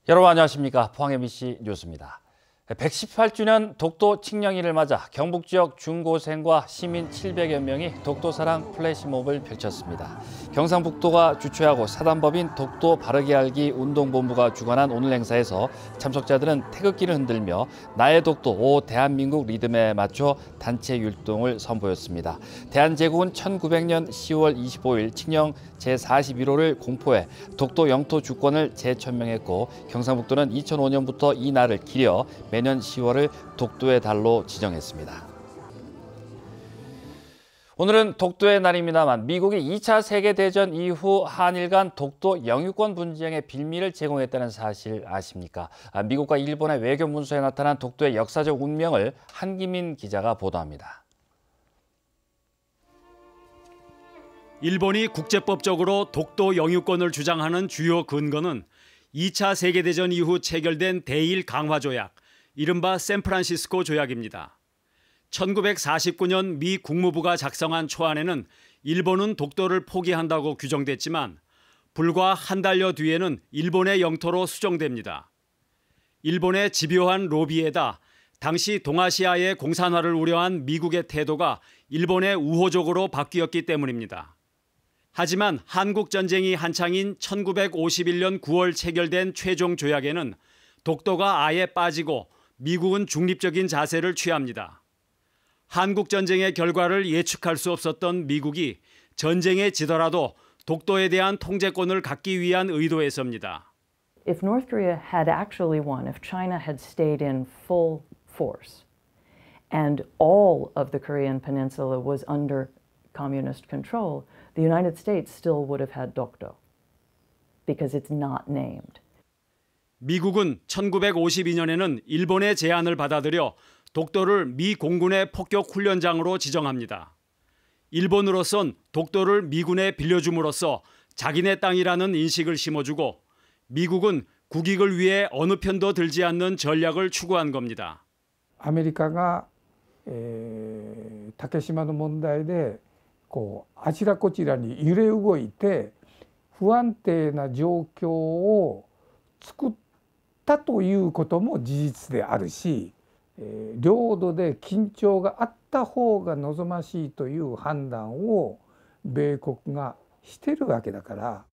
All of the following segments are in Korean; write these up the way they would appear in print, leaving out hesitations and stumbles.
여러분 안녕하십니까. 포항 MBC 뉴스입니다. 118주년 독도 칙령일을 맞아 경북 지역 중고생과 시민 700여 명이 독도사랑 플래시몹을 펼쳤습니다. 경상북도가 주최하고 사단법인 독도 바르게 알기 운동본부가 주관한 오늘 행사에서 참석자들은 태극기를 흔들며 나의 독도 오 대한민국 리듬에 맞춰 단체 율동을 선보였습니다. 대한제국은 1900년 10월 25일 칙령 제41호를 공포해 독도 영토 주권을 재천명했고 경상북도는 2005년부터 이 날을 기려 매년 10월을 독도의 달로 지정했습니다. 오늘은 독도의 날입니다만 미국이 2차 세계대전 이후 한일 간 독도 영유권 분쟁의 빌미를 제공했다는 사실 아십니까? 미국과 일본의 외교 문서에 나타난 독도의 역사적 운명을 한기민 기자가 보도합니다. 일본이 국제법적으로 독도 영유권을 주장하는 주요 근거는 2차 세계대전 이후 체결된 대일 강화 조약, 이른바 샌프란시스코 조약입니다. 1949년 미 국무부가 작성한 초안에는 일본은 독도를 포기한다고 규정됐지만 불과 한 달여 뒤에는 일본의 영토로 수정됩니다. 일본의 집요한 로비에다 당시 동아시아의 공산화를 우려한 미국의 태도가 일본의 우호적으로 바뀌었기 때문입니다. 하지만 한국전쟁이 한창인 1951년 9월 체결된 최종 조약에는 독도가 아예 빠지고 미국은 중립적인 자세를 취합니다. 한국전쟁의 결과를 예측할 수 없었던 미국이 전쟁에 지더라도 독도에 대한 통제권을 갖기 위한 의도에서입니다. If North Korea had actually won, if China had stayed in full force, and all of the Korean peninsula was under communist control, the United States still would have had Dokdo, because it's not named. 미국은 1952년에는 일본의 제안을 받아들여 독도를 미 공군의 폭격 훈련장으로 지정합니다. 일본으로선 독도를 미군에 빌려줌으로써 자기네 땅이라는 인식을 심어주고 미국은 국익을 위해 어느 편도 들지 않는 전략을 추구한 겁니다. アメリカが、竹島の問題であちらこちらに揺れ動いて不安定な状況を作ったということも事実であるし、領土で緊張があった方が望ましいという判断を米国がしてるわけだから。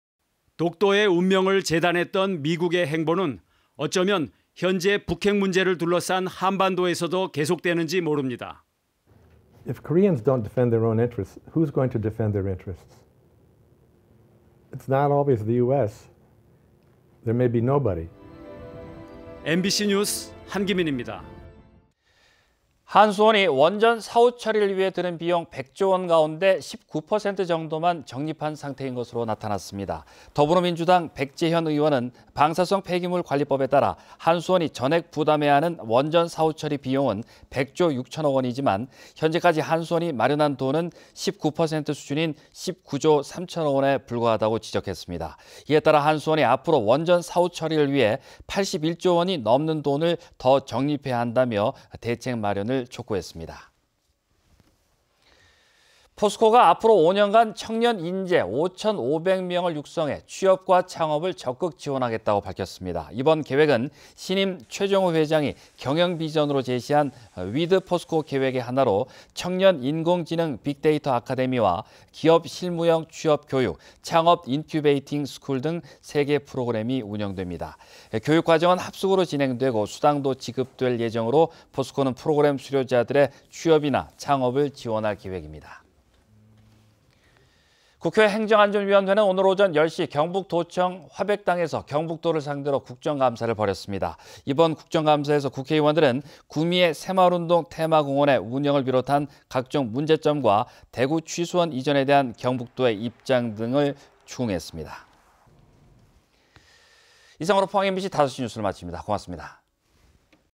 독도의 운명을 재단했던 미국의 행보는 어쩌면 현재 북핵 문제를 둘러싼 한반도에서도 계속되는지 모릅니다. If Koreans don't defend their own interests, who's going to defend their interests? It's not always the U.S. There may be nobody. MBC 뉴스 한기민입니다. 한수원이 원전 사후 처리를 위해 드는 비용 100조 원 가운데 19% 정도만 적립한 상태인 것으로 나타났습니다. 더불어민주당 백재현 의원은 방사성 폐기물 관리법에 따라 한수원이 전액 부담해야 하는 원전 사후 처리 비용은 100조 6천억 원이지만 현재까지 한수원이 마련한 돈은 19% 수준인 19조 3천억 원에 불과하다고 지적했습니다. 이에 따라 한수원이 앞으로 원전 사후 처리를 위해 81조 원이 넘는 돈을 더 적립해야 한다며 대책 마련을 촉구했습니다. 포스코가 앞으로 5년간 청년 인재 5,500명을 육성해 취업과 창업을 적극 지원하겠다고 밝혔습니다. 이번 계획은 신임 최정호 회장이 경영 비전으로 제시한 위드 포스코 계획의 하나로 청년 인공지능 빅데이터 아카데미와 기업 실무형 취업 교육, 창업 인큐베이팅 스쿨 등 3개 프로그램이 운영됩니다. 교육 과정은 합숙으로 진행되고 수당도 지급될 예정으로 포스코는 프로그램 수료자들의 취업이나 창업을 지원할 계획입니다. 국회 행정안전위원회는 오늘 오전 10시 경북도청 화백당에서 경북도를 상대로 국정감사를 벌였습니다. 이번 국정감사에서 국회의원들은 구미의 새마을운동 테마공원의 운영을 비롯한 각종 문제점과 대구 취수원 이전에 대한 경북도의 입장 등을 추궁했습니다. 이상으로 포항 MBC 5시 뉴스를 마칩니다. 고맙습니다.